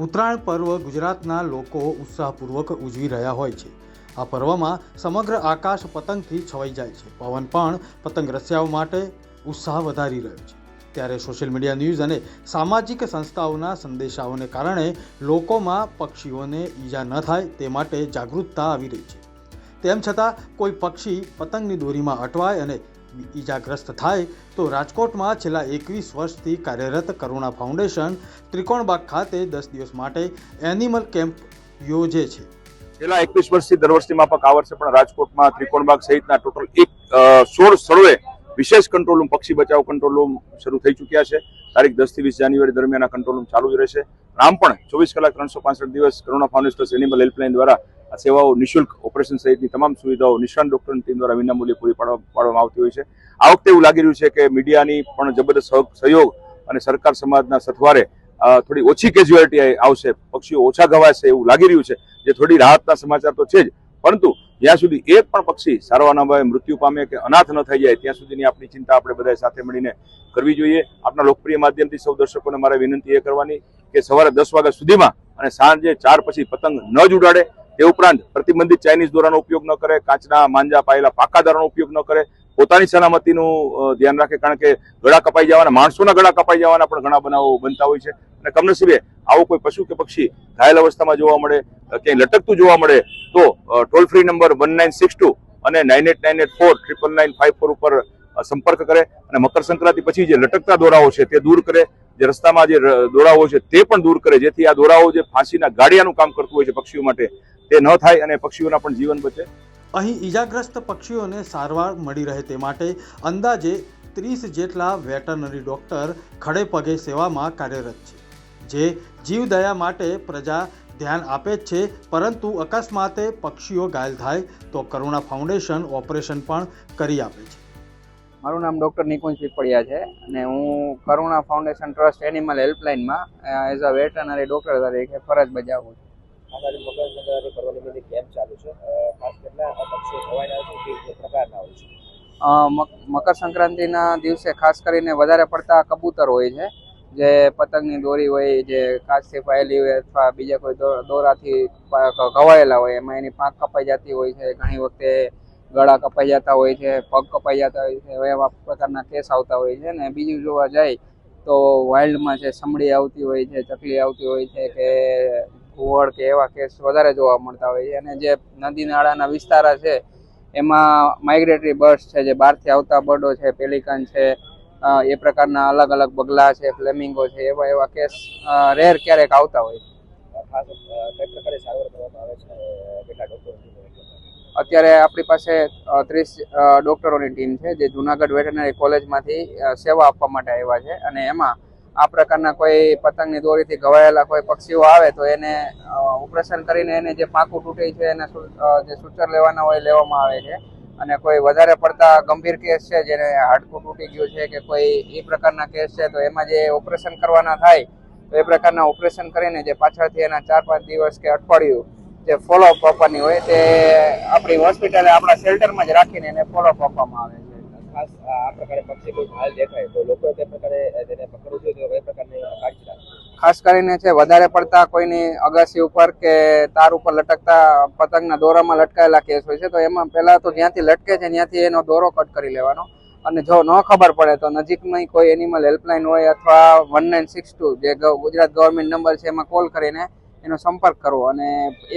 ઉત્તરાયણ પર્વ ગુજરાતના લોકો ઉત્સાહપૂર્વક ઉજવી રહ્યા હોય છે। આ પર્વમાં સમગ્ર આકાશ પતંગથી છવાઈ જાય છે। પવન પણ પતંગ રસિયાઓ માટે ઉત્સાહ વધારી રહ્યો છે। ત્યારે સોશિયલ મીડિયા ન્યૂઝ અને સામાજિક સંસ્થાઓના સંદેશાઓને કારણે લોકોમાં પક્ષીઓને ઈજા ન થાય તે માટે જાગૃતતા આવી રહી છે। તેમ છતાં કોઈ પક્ષી પતંગની દોરીમાં અટવાય અને ઈજાગ્રસ્ત થાય તો રાજકોટમાં છેલ્લા 21 વર્ષથી કાર્યરત કરુણા ફાઉન્ડેશન ત્રિકોણબાગ ખાતે 10 દિવસ માટે એનિમલ કેમ્પ યોજે છે। છેલ્લા 21 વર્ષથી દર વર્ષની માફક આ વર્ષે પણ રાજકોટમાં ત્રિકોણબાગ સહિતના ટોટલ 16 સ્થળોએ વિશેષ કંટ્રોલ રૂમ, પક્ષી બચાવ કંટ્રોલ રૂમ શરૂ થઈ ચૂક્યા છે। તારીખ 10 થી 20 જાન્યુઆરી દરમિયાન આ કંટ્રોલ રૂમ ચાલુ જ રહેશે। આમ પણ 24 કલાક 365 દિવસ કરુણા ફાઉન્ડેશન એનિમલ હેલ્પલાઇન દ્વારા આ સેવાઓ નિઃશુલ્ક ઓપરેશન સહિતની તમામ સુવિધાઓ નિષ્ણાત ડોક્ટરની ટીમ દ્વારા વિનામૂલ્યે પૂરી પાડવામાં આવતી હોય છે। આ વખતે એવું લાગી રહ્યું છે કે મીડિયાની પણ જબરદસ્ત સહયોગ અને સરકાર સમાજના સથવારે થોડી ઓછી કેઝ્યુઆલિટી આવશે, પક્ષીઓ ઓછા ઘવાશે એવું લાગી રહ્યું છે, જે થોડી રાહતના સમાચાર તો છે જ, પરંતુ જ્યાં સુધી એક પણ પક્ષી સારવારના ભાવે મૃત્યુ પામે કે અનાથ ન થઈ જાય ત્યાં સુધીની આપણી ચિંતા આપણે બધા સાથે મળીને કરવી જોઈએ। આપના લોકપ્રિય માધ્યમથી સૌ દર્શકોને મારે વિનંતી એ કરવાની કે સવારે 10 વાગ્યા સુધીમાં અને સાંજે 4 પછી પતંગ ન જ ઉડાડે, તે ઉપરાંત પ્રતિબંધિત ચાઇનીઝ દોરાનો ઉપયોગ ન કરે, કાચના માંજા પાયેલા પાકા દોરાનો ઉપયોગ ન કરે, પોતાની સલામતીનું ધ્યાન રાખે, કારણ કે ગળા કપાઈ જવાના, માણસોના ગળા કપાઈ જવાના પણ ઘણા બનાવો બનતા હોય છે। અને કમનસીબે આવું કોઈ પશુ કે પક્ષી ઘાયલ અવસ્થામાં જોવા મળે, ક્યાંય લટકતું જોવા મળે તો ટોલ ફ્રી નંબર 1962 અને 9898499954 ઉપર સંપર્ક કરે અને મકર સંક્રાંતિ પછી જે લટકતા દોરાઓ છે તે દૂર કરે, જે રસ્તામાં જે દોરાઓ છે તે પણ દૂર કરે, જેથી આ દોરાઓ જે ફાંસીના ગાડિયાનું કામ કરતું હોય છે પક્ષીઓ માટે તે ન થાય અને પક્ષીઓના પણ જીવન બચે। અહીં ઈજાગ્રસ્ત પક્ષીઓને સારવાર મળી રહે તે માટે અંદાજે 30 જેટલા વેટરનરી ડોક્ટર ખડે પગે સેવામાં કાર્યરત છે, જે જીવદયા માટે પ્રજા ધ્યાન આપે જ છે। પરંતુ અકસ્માતે પક્ષીઓ ઘાયલ થાય તો કરુણા ફાઉન્ડેશન ઓપરેશન પણ કરી આપે છે। મારું નામ ડૉક્ટર નિકુંજ પીપળિયા છે અને હું કરુણા ફાઉન્ડેશન ટ્રસ્ટ એનિમલ હેલ્પલાઇનમાં એઝ અ વેટરનરી ડૉક્ટર તરીકે ફરજ બજાવું છું। અમારી મકર સંક્રાંતિ પર્વ નિમિત્તે કેમ્પ ચાલુ છે, ખાસ કેટલા પક્ષીઓ ખવાયના છે કે પ્રકારના હોય છે? મકર સંક્રાંતિના દિવસે ખાસ કરીને વધારે પડતા કબૂતર હોય છે, જે પતંગની દોરી હોય, જે કાચથી પાયેલી હોય અથવા બીજા કોઈ દોરાથી ઘવાયેલા હોય, એમાં એની પાંખ કપાઈ જતી હોય છે, ઘણી વખતે ગળા કપાઈ જતા હોય છે, પગ કપાઈ જતા હોય છે, એવા પ્રકારના કેસ આવતા હોય છે। અને બીજું જોવા જાય તો વાઇલ્ડમાં છે સમડી આવતી હોય છે, ચકલી આવતી હોય છે કે ઘુવડ કે એવા કેસ વધારે જોવા મળતા હોય છે। અને જે નદી નાળાના વિસ્તાર છે એમાં માઇગ્રેટરી બર્ડ્સ છે, જે બહારથી આવતા બર્ડો છે, પેલિકન છે, એ પ્રકારના અલગ અલગ બગલા છે, ફ્લેમિંગો છે, એવા કેસ રેર ક્યારેક આવતા હોય છે। ખાસ કઈ પ્રકારે સારવાર કરવામાં આવે છે? કેટલા ડોક્ટરો? અત્યારે આપણી પાસે 30 ડોક્ટરોની ટીમ છે, જે જુનાગઢ વેટરનરી કોલેજમાંથી સેવા આપવા માટે આવ્યા છે। અને એમાં આ પ્રકારના કોઈ પતંગની દોરીથી ઘવાયેલા કોઈ પક્ષીઓ આવે તો એને ઓપરેશન કરીને એને જે પાંખું તૂટે છે એને જે સૂચર લેવાના હોય લેવામાં આવે છે। અને કોઈ વધારે પડતા ગંભીર કેસ છે, જેને હાડકું તૂટી ગયું છે કે કોઈ એ પ્રકારના કેસ છે, તો એમાં જે ઓપરેશન કરવાના થાય તો એ પ્રકારના ઓપરેશન કરીને જે પાછળથી એના 4-5 દિવસ કે અઠવાડિયું જે ફોલોઅપ આપવાની હોય તે આપણી હોસ્પિટલે આપણા શેલ્ટરમાં જ રાખીને એને ફોલોઅપ આપવામાં આવે છે। ખાસ આ પ્રકારે પક્ષી કોઈ ઘાયલ દેખાય તો લોકો તે પ્રકારે તેને પકડવું જોઈએ તો કઈ પ્રકારની કાળજી રાખવી? ખાસ કરીને છે વધારે પડતા કોઈની અગાસી ઉપર કે તાર ઉપર લટકતા પતંગના દોરામાં લટકાયેલા કેસ હોય છે, તો એમાં પહેલા તો જ્યાંથી લટકે છે ત્યાંથી એનો દોરો કટ કરી લેવાનો। અને જો ન ખબર પડે તો નજીકમાં કોઈ એનિમલ હેલ્પલાઇન હોય અથવા 1962 જે ગુજરાત ગવર્મેન્ટ નંબર છે એમાં કોલ કરીને એનો સંપર્ક કરવો અને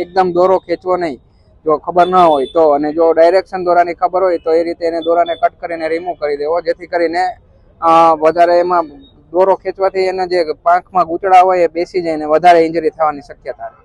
એકદમ દોરો ખેંચવો નહીં જો ખબર ન હોય તો। અને જો ડાયરેક્શન દોરાની ખબર હોય તો એ રીતે એને દોરાને કટ કરીને રિમૂવ કરી દેવો, જેથી કરીને વધારે એમાં દોરો ખેંચવાથી એના જે પાંખમાં ગૂંચળા હોય એ બેસી જાય ને વધારે ઇન્જરી થવાની શક્યતા રહે।